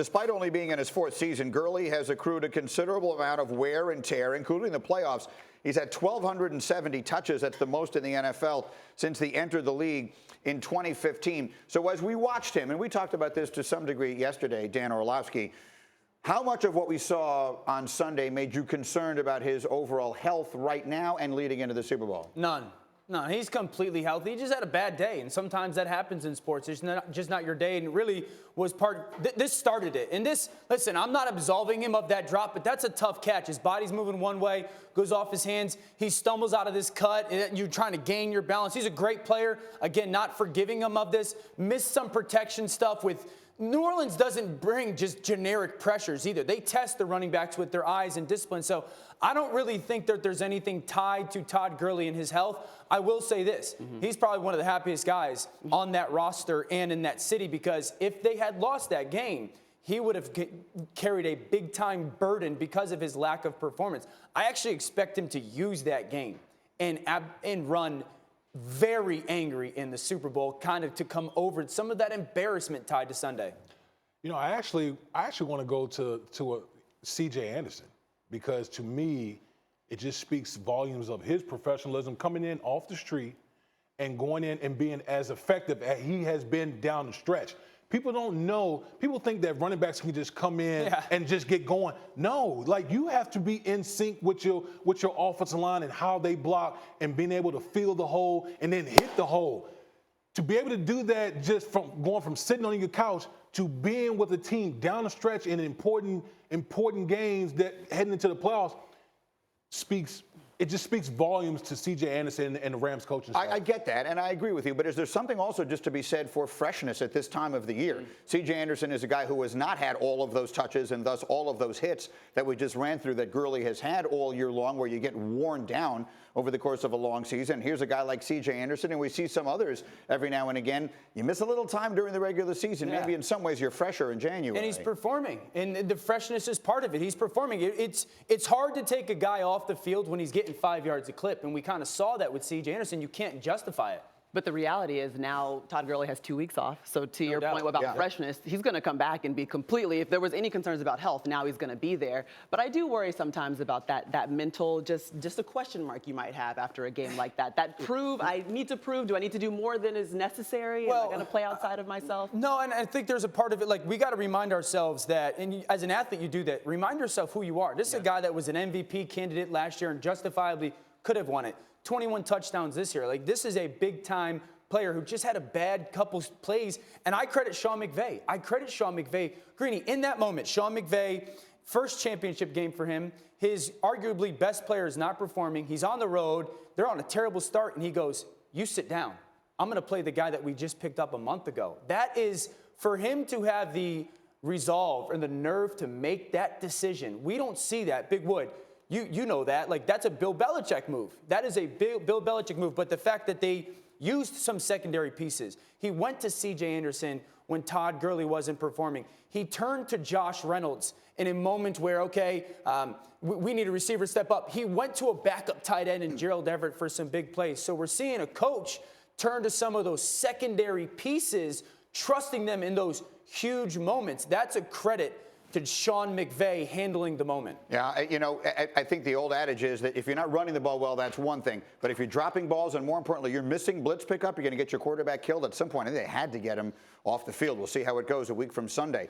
Despite only being in his fourth season, Gurley has accrued a considerable amount of wear and tear, including the playoffs. He's had 1,270 touches. That's the most in the NFL since he entered the league in 2015. So as we watched him, and we talked about this to some degree yesterday, Dan Orlovsky, how much of what we saw on Sunday made you concerned about his overall health right now and leading into the Super Bowl? None. No, he's completely healthy. He just had a bad day, and sometimes that happens in sports. It's just not your day, and it really was this started it. And listen, I'm not absolving him of that drop, but that's a tough catch. His body's moving one way, goes off his hands. He stumbles out of this cut, and you're trying to gain your balance. He's a great player. Again, not forgiving him of this. Missed some protection stuff with New Orleans doesn't bring just generic pressures either. They test the running backs with their eyes and discipline. So I don't really think that there's anything tied to Todd Gurley and his health. I will say this. He's probably one of the happiest guys on that roster and in that city, because if they had lost that game, he would have carried a big-time burden because of his lack of performance. I actually expect him to use that game and run very angry in the Super Bowl, kind of to come over some of that embarrassment tied to Sunday. You know, I actually want to go to a C.J. Anderson, because to me, it just speaks volumes of his professionalism coming in off the street and going in and being as effective as he has been down the stretch. People don't know. People think that running backs can just come in and just get going. No, like, you have to be in sync with your offensive line and how they block and being able to feel the hole and then hit the hole. To be able to do that just from going from sitting on your couch to being with a team down the stretch in important games that heading into the playoffs it just speaks volumes to C.J. Anderson and the Rams coaching staff. I get that, and I agree with you, but is there something also just to be said for freshness at this time of the year? C.J. Anderson is a guy who has not had all of those touches and thus all of those hits that we just ran through that Gurley has had all year long, where you get worn down over the course of a long season. Here's a guy like C.J. Anderson, and we see some others every now and again. You miss a little time during the regular season. Maybe in some ways you're fresher in January. And he's performing, and the freshness is part of it. He's performing. It's hard to take a guy off the field when he's getting 5 yards a clip, and we kind of saw that with C.J. Anderson. You can't justify it. But the reality is now Todd Gurley has 2 weeks off. So to your point about freshness, he's going to come back and be completely, if there was any concerns about health, now he's going to be there. But I do worry sometimes about that mental, just a question mark you might have after a game like that. I need to prove, do I need to do more than is necessary? Am I going to play outside of myself? No, and I think there's a part of it, like, we got to remind ourselves that, and as an athlete you do that, remind yourself who you are. This is a guy that was an MVP candidate last year and justifiably could have won it. 21 touchdowns this year. Like, this is a big-time player who just had a bad couple plays, and I credit Sean McVay. Greeny, in that moment, Sean McVay, first championship game for him. His arguably best player is not performing. He's on the road. They're on a terrible start, and he goes, "You sit down. I'm going to play the guy that we just picked up a month ago." That is, for him to have the resolve and the nerve to make that decision. We don't see that. Big Wood, you know that. Like, that's a Bill Belichick move. That is a Bill Belichick move. But the fact that they used some secondary pieces. He went to C.J. Anderson when Todd Gurley wasn't performing. He turned to Josh Reynolds in a moment where, we need a receiver to step up. He went to a backup tight end in Gerald Everett for some big plays. So we're seeing a coach turn to some of those secondary pieces, trusting them in those huge moments. That's a credit to Sean McVay handling the moment. Yeah, you know, I think the old adage is that if you're not running the ball well, that's one thing. But if you're dropping balls and, more importantly, you're missing blitz pickup, you're going to get your quarterback killed at some point. And they had to get him off the field. We'll see how it goes a week from Sunday.